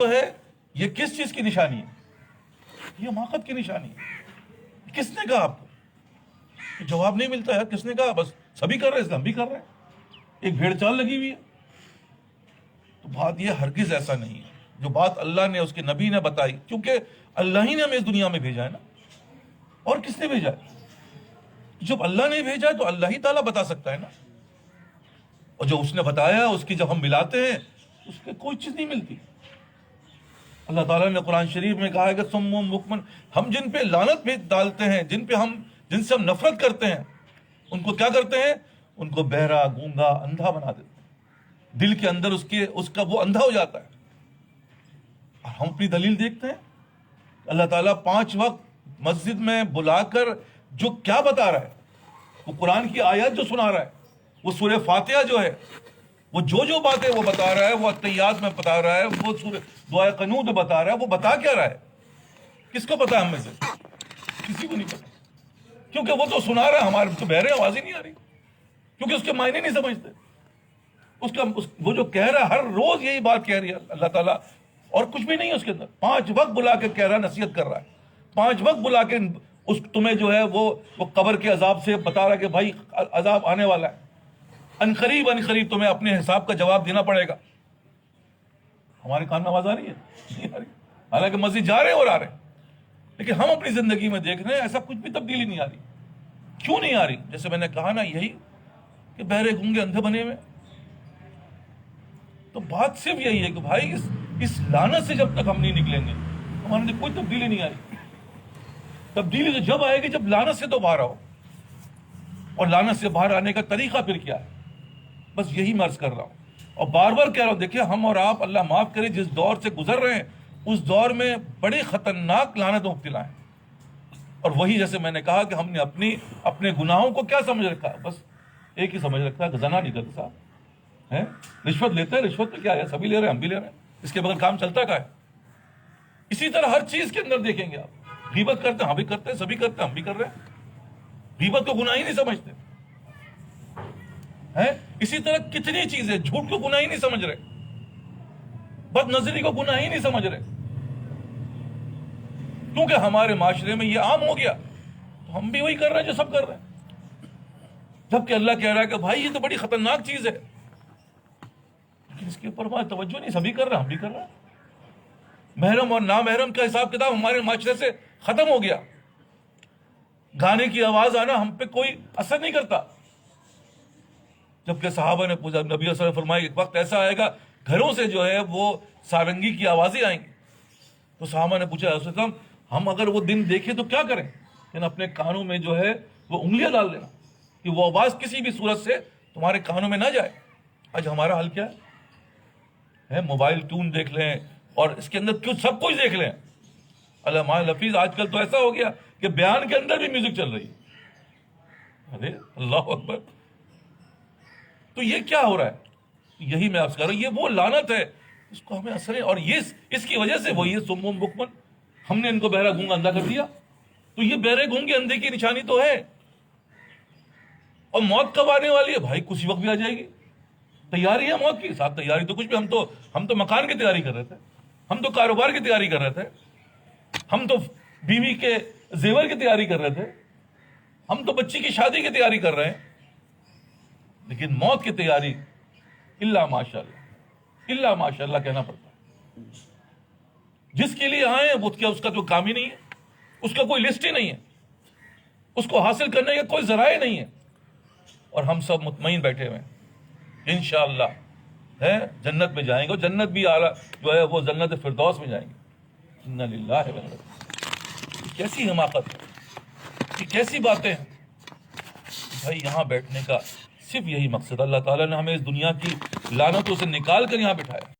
تو ہے یہ کس چیز کی نشانی ہے؟ یہ حماقت کی نشانی ہے۔ کس نے کہا آپ کو؟ جواب نہیں ملتا ہے، کس نے کہا؟ بس سبھی کر رہے ہیں، ہم بھی کر رہے ہیں، ایک بھیڑ چال لگی ہوئی ہے۔ تو بات یہ ہرگز ایسا نہیں ہے جو بات اللہ نے اس کے نبی نے بتائی، کیونکہ اللہ ہی نے ہمیں اس دنیا میں بھیجا ہے نا، اور کس نے بھیجا ہے؟ جب اللہ نے بھیجا ہے تو اللہ ہی تعالیٰ بتا سکتا ہے نا، اور جو اس نے بتایا اس کی جب ہم ملاتے ہیں اس کے کوئی چیز نہیں ملتی۔ اللہ تعالیٰ نے قرآن شریف میں کہا ہے کہ سم بکمن، ہم جن پہ لعنت بھی ڈالتے ہیں، جن سے ہم نفرت کرتے ہیں، ان کو کیا کرتے ہیں؟ ان کو بہرا، گونگا، اندھا بنا دیتے ہیں، دل کے اندر اس کا وہ اندھا ہو جاتا ہے۔ اور ہم اپنی دلیل دیکھتے ہیں، اللہ تعالیٰ 5 وقت مسجد میں بلا کر جو کیا بتا رہا ہے، وہ قرآن کی آیات جو سنا رہا ہے، وہ سورہ فاتحہ جو ہے، وہ جو باتیں وہ بتا رہا ہے، وہ اتحیات میں بتا رہا ہے، وہ سورہ دعائے قنوت میں بتا رہا ہے، وہ بتا کیا رہا ہے؟ کس کو پتا؟ ہم میں سے کسی کو نہیں پتا، کیونکہ وہ تو سنا رہا ہے، ہمارے تو بہرے آواز ہی نہیں آ رہی، کیونکہ اس کے معنی نہیں سمجھتے۔ وہ جو کہہ رہا ہے ہر روز یہی بات کہہ رہی ہے اللہ تعالیٰ، اور کچھ بھی نہیں ہے اس کے اندر۔ 5 وقت بلا کے کہہ رہا ہے، نصیحت کر رہا ہے، 5 وقت بلا کے تمہیں جو ہے وہ قبر کے عذاب سے بتا رہا ہے کہ بھائی عذاب آنے والا ہے، ان قریب تمہیں اپنے حساب کا جواب دینا پڑے گا۔ ہمارے کان میں آواز آ رہی ہے؟ نہیں آ رہی، حالانکہ مسجد جا رہے ہیں اور آ رہے ہیں، لیکن ہم اپنی زندگی میں دیکھ رہے ہیں ایسا کچھ بھی تبدیلی نہیں آ رہی۔ کیوں نہیں آ رہی؟ جیسے میں نے کہا نا، یہی کہ بہرے گونگے اندھے بنے ہوئے۔ تو بات صرف یہی ہے کہ بھائی اس لعنت سے جب تک ہم نہیں نکلیں گے ہمارے اندر کوئی تبدیلی نہیں آئے گی۔ تبدیلی تو جب آئے گی جب لعنت سے تو باہر آؤ، اور لعنت سے باہر آنے کا طریقہ پھر کیا ہے؟ بس یہی میں عرض کر رہا ہوں، اور بار بار کہہ رہا ہوں، دیکھیں ہم اور آپ اللہ معاف کرے جس دور سے گزر رہے ہیں اس دور میں بڑے خطرناک لعنت میں مبتلا ہیں، اور وہی جیسے میں نے کہا کہ ہم نے اپنے گناہوں کو کیا سمجھ رکھا ہے؟ بس ایک ہی سمجھ رکھا ہے کہ زنا نہیں کرتے صاحب ہیں، رشوت لیتے ہیں، رشوت تو کیا ہے، سبھی لے رہے ہیں، ہم بھی لے رہے ہیں، اس کے بغیر کام چلتا کا ہے۔ اسی طرح ہر چیز کے اندر دیکھیں گے آپ، غیبت کرتے ہیں، ہم بھی کرتے ہیں، سبھی کرتے ہیں، ہم بھی کر رہے ہیں، غیبت کو گناہ ہی نہیں سمجھتے ہیں۔ اسی طرح کتنی چیزیں، جھوٹ کو گناہ ہی نہیں سمجھ رہے، بد نظری کو گناہ ہی نہیں سمجھ رہے، کیونکہ ہمارے معاشرے میں یہ عام ہو گیا، تو ہم بھی وہی کر رہے ہیں جو سب کر رہے ہیں، جبکہ اللہ کہہ رہا ہے کہ بھائی یہ تو بڑی خطرناک چیز ہے، لیکن اس کے اوپر ہماری توجہ نہیں، سبھی کر رہے ہیں، ہم بھی کر رہے ہیں۔ محرم اور نامحرم کا حساب کتاب ہمارے معاشرے سے ختم ہو گیا، گانے کی آواز آنا ہم پہ کوئی اثر نہیں کرتا، جبکہ صحابہ نے پوچھا، نبی صلی اللہ علیہ وسلم نے فرمایا ایک وقت ایسا آئے گا گھروں سے جو ہے وہ سارنگی کی آوازیں آئیں گی، تو صحابہ نے پوچھا رسول اللہ ہم اگر وہ دن دیکھیں تو کیا کریں؟ لیکن اپنے کانوں میں جو ہے وہ انگلیاں ڈال دینا کہ وہ آواز کسی بھی صورت سے تمہارے کانوں میں نہ جائے۔ آج ہمارا حال کیا ہے؟ موبائل ٹون دیکھ لیں، اور اس کے اندر سب کچھ دیکھ لیں۔ علامہ لفیظ آج کل تو ایسا ہو گیا کہ بیان کے اندر بھی میوزک چل رہی ہے، ارے اللہ اکبر! تو یہ کیا ہو رہا ہے؟ یہی میں آپ سے کہہ رہا ہوں، یہ وہ لعنت ہے، اس کو ہمیں اثر ہے، اور اس کی وجہ سے وہی ہے سم بکمن، ہم نے ان کو بہرا گونگا اندھا کر دیا۔ تو یہ بہرے گونگے اندھے کی نشانی تو ہے، اور موت کب آنے والی ہے؟ بھائی کسی وقت بھی آ جائے گی، تیاری ہے موت کی، ساتھ تیاری تو کچھ بھی، ہم تو مکان کی تیاری کر رہے تھے، ہم تو کاروبار کی تیاری کر رہے تھے، ہم تو بیوی کے زیور کی تیاری کر رہے تھے، ہم تو بچی کی شادی کی تیاری کر رہے ہیں، لیکن موت کی تیاری اللہ ماشاء اللہ کہنا پڑتا ہے۔ جس کے لیے آئے ہیں اس کا تو کام ہی نہیں ہے، اس کا کوئی لسٹ ہی نہیں ہے، اس کو حاصل کرنے کا کوئی ذرائع نہیں ہے، اور ہم سب مطمئن بیٹھے ہوئے ہیں انشاءاللہ ہے جنت میں جائیں گے، اور جنت بھی اعلیٰ جو ہے وہ جنت فردوس میں جائیں گے۔ انا للہ و انا الیہ راجعون۔ کیسی حماقت ہے، یہ کیسی باتیں ہیں بھائی! یہاں بیٹھنے کا صرف یہی مقصد، اللہ تعالیٰ نے ہمیں اس دنیا کی لعنتوں سے نکال کر یہاں بٹھایا۔